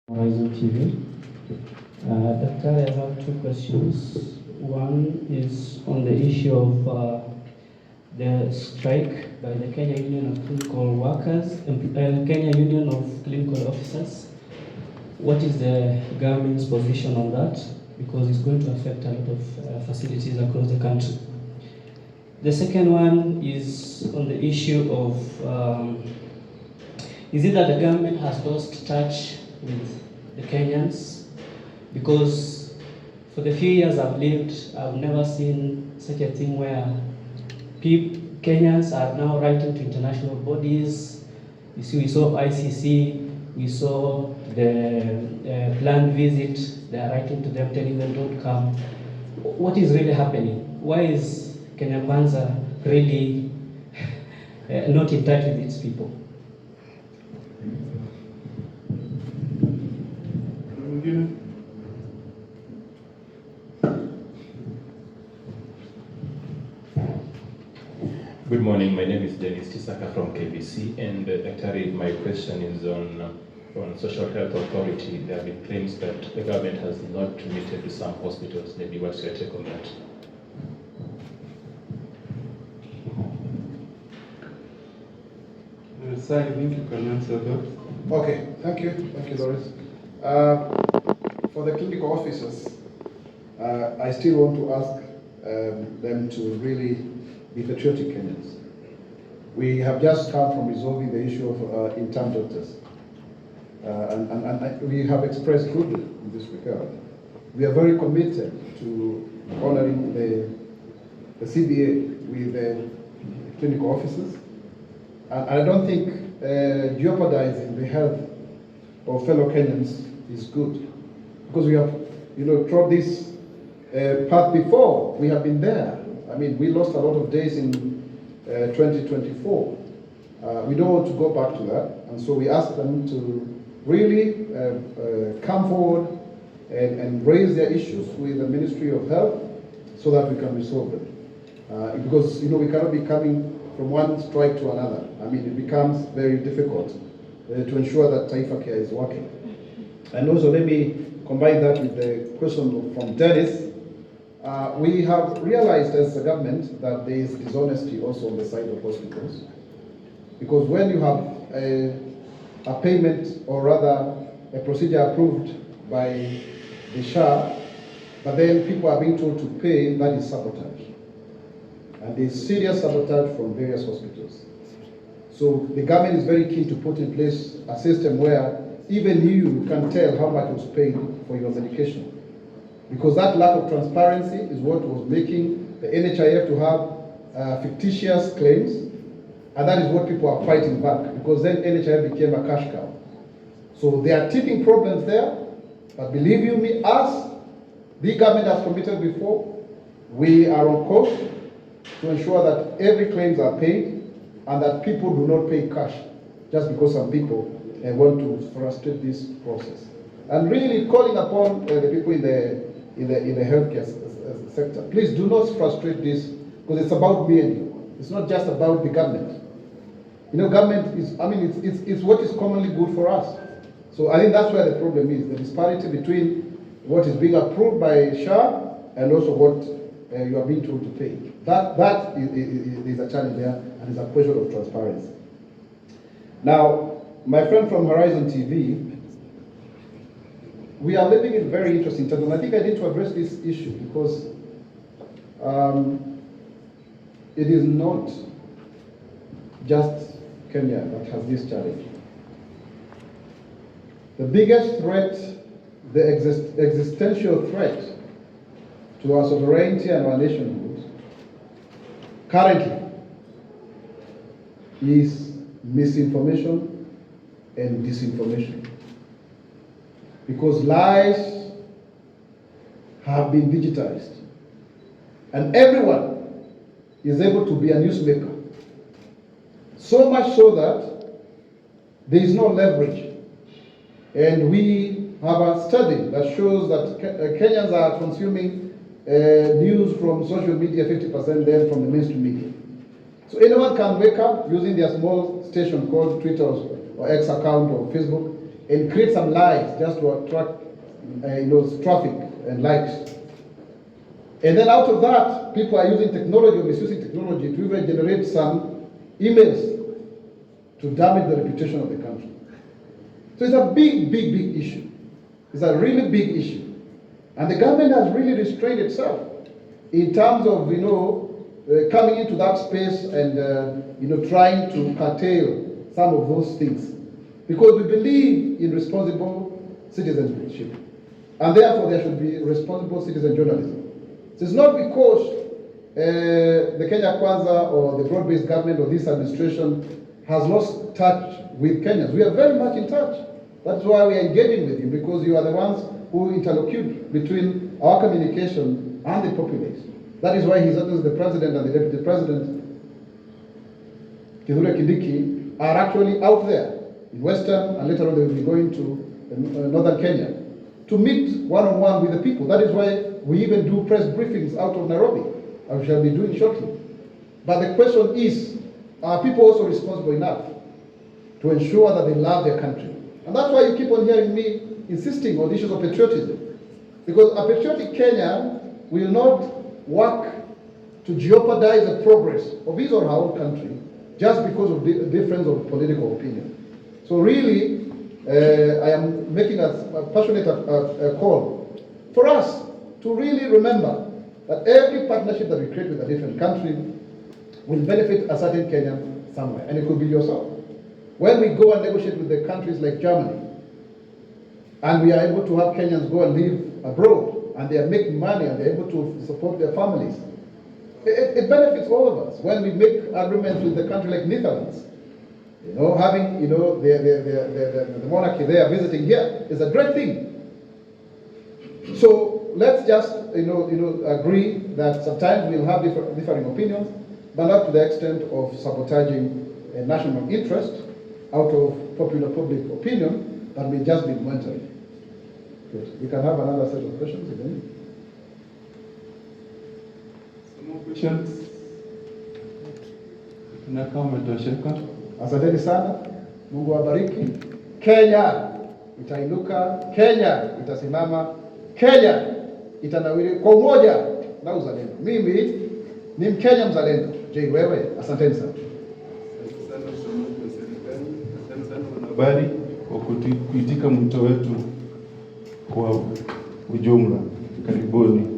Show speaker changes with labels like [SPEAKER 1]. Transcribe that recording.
[SPEAKER 1] Horizon TV. Doctor, I have two questions. One is on the issue of the strike by the Kenya Union of Clinical Workers, Kenya Union of Clinical Officers. What is the government's position on that? Because it's going to affect a lot of facilities across the country. The second one is on the issue of is it that the government has lost touch with the Kenyans? Because for the few years I've lived, I've never seen such a thing where Kenyans are now writing to international bodies. You see, we saw ICC, we saw the planned visit, they are writing to them, telling them don't come. What is really happening? Why is Kenya Kwanza really not in touch with its people?
[SPEAKER 2] Good morning. My name is Dennis Tisaka from KBC, and actually my question is on Social Health Authority. There have been claims that the government has not committed to some hospitals. Maybe what's your take on that?
[SPEAKER 3] Sir, I think you can answer that.
[SPEAKER 4] Okay, thank you, Doris. For the clinical officers, I still want to ask them to really be patriotic Kenyans. We have just come from resolving the issue of intern doctors, and we have expressed goodwill in this regard. We are very committed to honoring the CBA with the clinical officers, and I don't think jeopardizing the health of fellow Kenyans is good, because we have, trod this path before. We have been there. I mean, we lost a lot of days in 2024. We don't want to go back to that, and so we ask them to really come forward and raise their issues with the Ministry of Health so that we can resolve them. Because, we cannot be coming from one strike to another. I mean, it becomes very difficult to ensure that Taifa Care is working. And also, let me combine that with the question from Dennis. We have realized as a government that there is dishonesty also on the side of hospitals, because when you have a payment, or rather a procedure approved by the SHA, but then people are being told to pay, that is sabotage. And there is serious sabotage from various hospitals. So the government is very keen to put in place a system where even you can tell how much was paid for your medication. Because that lack of transparency is what was making the NHIF to have fictitious claims, and that is what people are fighting back, because then NHIF became a cash cow. So there are teething problems there, but believe you me, us, the government has committed before, we are on course to ensure that every claims are paid and that people do not pay cash just because some people want to frustrate this process. And really calling upon the people in the healthcare sector, please do not frustrate this, because it's about me and you. It's not just about the government. Government is, it's what is commonly good for us. So I think that's where the problem is, the disparity between what is being approved by SHA and also what you are being told to pay. That is a challenge there, and is a question of transparency. Now, my friend from Horizon TV, we are living in very interesting times, and I think I need to address this issue because it is not just Kenya that has this challenge. The biggest threat, the existential threat to our sovereignty and our nationhood currently is misinformation and disinformation. Because lies have been digitized, and everyone is able to be a newsmaker. So much so that there is no leverage. And we have a study that shows that Kenyans are consuming news from social media 50%, then from the mainstream media. So anyone can wake up using their small station called Twitter or X account or Facebook and create some lies just to attract traffic and likes. And then out of that, people are using technology or misusing technology to even generate some emails to damage the reputation of the country. So it's a big, big, big issue. It's a really big issue. And the government has really restrained itself in terms of, coming into that space and, trying to curtail some of those things. Because we believe in responsible citizenship. And therefore there should be responsible citizen journalism. So it's not because the Kenya Kwanza or the broad-based government or this administration has lost touch with Kenyans. We are very much in touch. That's why we are engaging with you, because you are the ones who interlocute between our communication and the populace. That is why His Excellency the President and the Deputy President, Kithure Kindiki, are actually out there in Western, and later on they will be going to Northern Kenya to meet one-on-one with the people. That is why we even do press briefings out of Nairobi, and we shall be doing shortly. But the question is, are people also responsible enough to ensure that they love their country? And that's why you keep on hearing me insisting on issues of patriotism. Because a patriotic Kenyan will not work to jeopardize the progress of his or her own country just because of the difference of political opinion. So really, I am making a passionate call for us to really remember that every partnership that we create with a different country will benefit a certain Kenyan somewhere, and it could be yourself. When we go and negotiate with the countries like Germany, and we are able to have Kenyans go and live abroad, and they are making money and they're able to support their families, it benefits all of us. When we make agreements with the country like Netherlands, having the monarchy there visiting here is a great thing. So let's just agree that sometimes we'll have differing opinions, but not to the extent of sabotaging a national interest out of popular public opinion that may just be momentary. Good. We can have another set of questions again.
[SPEAKER 3] Some more questions? Tunakaa umetosheka.
[SPEAKER 4] Asanteni sana. Mungu awabariki. Kenya itainuka, Kenya itasimama, Kenya itanawiri kwa umoja na uzalendo. Mimi ni Mkenya mzalendo. Je, wewe? Asanteni sana.
[SPEAKER 3] Asante sana wanahabari kwa kuitika mwito wetu kwa ujumla. Karibuni.